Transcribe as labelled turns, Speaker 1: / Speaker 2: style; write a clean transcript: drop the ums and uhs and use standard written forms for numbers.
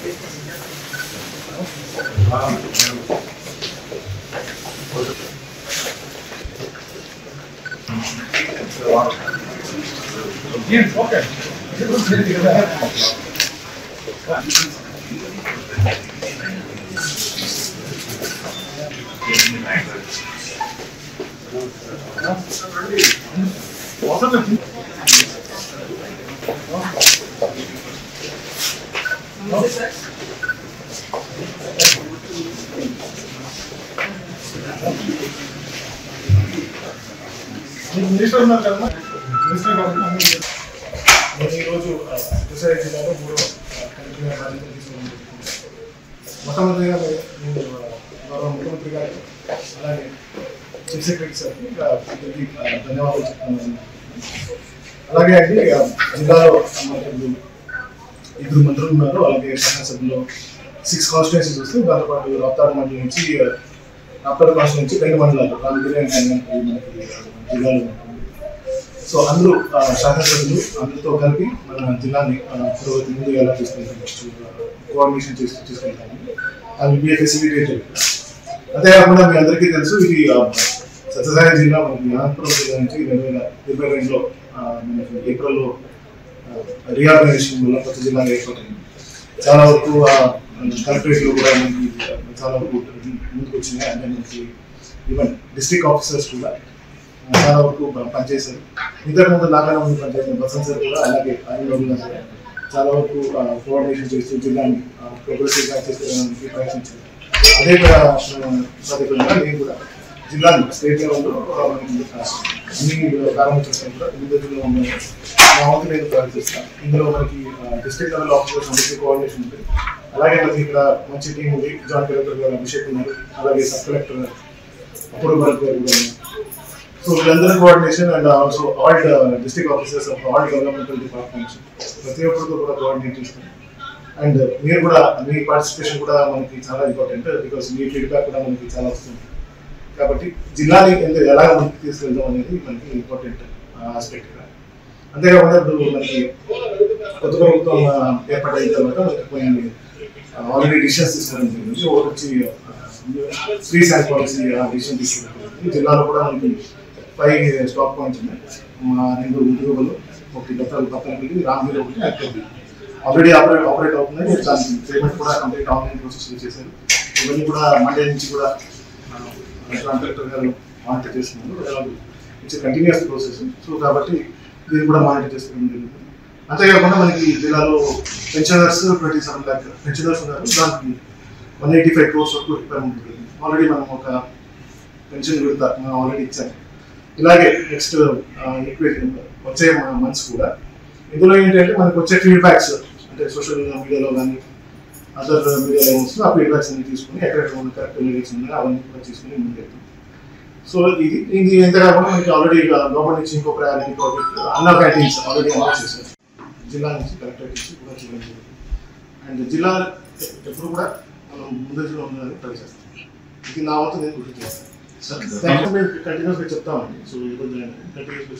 Speaker 1: Okay. Minister ఉన్నారు కదా minister నేను ఈరోజు సూర్యాపేట జిల్లాలో 3వ కలెక్టర్ బాధ్యతలు తీసుకోవడం. మొట్టమొదటిగా నేను గౌరవ ముఖ్యమంత్రి గారు అలాగే చీఫ్ సెక్రటరీ సార్కి ధన్యవాదాలు చెప్తున్నాను. అలాగే అండి జిల్లాలో ఇద్దరు మంత్రులు ఉన్నారు. అలాగే శాసనసభలో 6 కాన్స్టిట్యున్సీస్ వస్తే దాంతోపాటు రాప్తాడు మండలి నుంచి రాప్తాడు కాన్స్టిట్యున్సీ నుంచి 2 మండలాలు రామగిరి అండ్ మనకి జిల్లాలో ఉంటుంది. సో అందరూ శాసనసభ్యులు అందరితో కలిపి మన జిల్లాని పురోగతి ముందు ఎలా తీసుకెళ్తాము, కోఆర్డినేషన్ తీసుకెళ్తాము. అది విల్ బి ఎ ఫెసిలిటేటర్. అంతేకాకుండా మీ అందరికీ తెలుసు ఇది సత్యసాయి జిల్లా మనకి అనంతపురం జిల్లా నుంచి 2022లో మనకి ఏప్రిల్లో రీఆర్గనైజేషన్ వల్ల కొత్త జిల్లాగా ఏర్పడింది. చాలా వరకు కలెక్టరేట్లో కూడా మనకి చాలా వరకు ముందుకు వచ్చినాయి. అంటే మనకి ఈవెన్ డిస్ట్రిక్ట్ ఆఫీసర్స్ కూడా చాలా వరకు పనిచేశారు. ఇంతకుముందు నాకన్నా ముందు పనిచేసిన బసంత్ సార్ కూడా అలాగే ఆయన సరే చాలా వరకు కోఆర్డినేషన్ చేస్తూ జిల్లాని ప్రోగ్రెసివ్గా తీసుకెళ్ళడానికి ప్రయత్నించారు. అదే పద్ధతిగా నేను కూడా జిల్లాని స్టేట్ లెవెల్లో అన్ని ప్రారంభించడం కూడా ముందులో ఉన్నాయి. మా వంతు నేను ప్రయత్నిస్తాను. ఇందులో మనకి డిస్ట్రిక్ట్ లెవెల్ ఆఫీసర్స్ అందరికీ కోఆర్డినేషన్ ఉంటుంది. అలాగే మనకి ఇక్కడ మంచి టీం ఉంది. జాయింట్ కలెక్టర్ గారు అభిషేక్ ఉన్నారు. అలాగే సబ్ కలెక్టర్ అప్పుడు భరత్ గారు కూడా. సో వీళ్ళందరూ coordination and also all district officers of all developmental departments ప్రతి ఒక్కరితో కూడా కోఆర్డినేట్ చేస్తాం. అండ్ మీరు కూడా మీ పార్టిసిపేషన్ కూడా మనకి చాలా ఇంపార్టెంట్. బికాస్ మీ ఫీడ్బ్యాక్ కూడా మనకి చాలా వస్తుంది. కాబట్టి జిల్లాని ఎలా ముందుకు తీసుకెళ్తాం అనేది మనకి ఇంపార్టెంట్ ఆస్పెక్ట్. అంతేకాకుండా ఇప్పుడు మనకి కొత్త ప్రభుత్వం ఏర్పాటైన తర్వాత మనకి కొన్ని ఆల్రెడీ డిసిషన్స్ తీసుకోవడం జరిగింది. ఒకటి వచ్చి ఫ్రీ శాండ్ పాలసీ డిసిషన్ తీసుకోవడం జరిగింది. జిల్లాలో కూడా మనకి 5 స్టాక్ పాయింట్స్ ఉన్నాయి. మా 2 ఉద్యోగులు, ఒకటి దత్తపల్లి, రామగిరి, ఒకటి అక్కడి ఆల్రెడీ ఆపరేట్ అవుతున్నాయి. దానికి పేమెంట్ కూడా కంప్లీట్ ఆన్లైన్ ప్రాసెస్లో చేశారు. ఇవన్నీ కూడా మండే నుంచి కూడా కలెక్టర్ గారు మానిటర్ చేస్తున్నారు. It's continuous process. సో కాబట్టి దీన్ని కూడా మానిటర్ చేసుకోవడం జరుగుతుంది. అంతేకాకుండా మనకి జిల్లాలో పెన్షనర్స్ 27 lakh పెన్షనర్స్ ఉన్నారు. దానికి 185 crores వరకు రిక్వైర్మెంట్ ఉంటుంది. ఆల్రెడీ మనం ఒక పెన్షన్ విడత మనం ఆల్రెడీ ఇచ్చాము. ఇలాగే నెక్స్ట్ వచ్చే మంత్స్ కూడా ఇందులో ఏంటంటే మనకు వచ్చే ఫీడ్బ్యాక్స్ అంటే సోషల్ మీడియాలో కానీ అదర్ మీడియాలో వస్తుంది. ఆ ఫీడ్బ్యాక్స్ అన్ని తీసుకుని ఎక్కడెక్కడ ఉన్న కరెక్ట్ లిరిక్స్ ఉన్నాయో అవన్నీ కూడా తీసుకుని ముందుకెళ్తాం. సో ఇది ఎంత కాకుండా మనకి ఆల్రెడీ గవర్నమెంట్ నుంచి ఇంకో ప్రయారిటీ ప్రాజెక్ట్ అన్న క్యాంటీన్స్ ఆల్రెడీ అనౌన్స్ చేశారు. జిల్లా నుంచి కలెక్టరేట్ నుంచి కూడా చేయడం జరుగుతుంది. అండ్ జిల్లా ఎప్పుడు కూడా మనం ముందంజలో ఉండాలని ట్రై చేస్తాం. ఇది నా వంతు నేను గుర్తు చేస్తాను. కంటిన్యూస్గా చెప్తామండి. సో ఈరోజు కంటిన్యూస్గా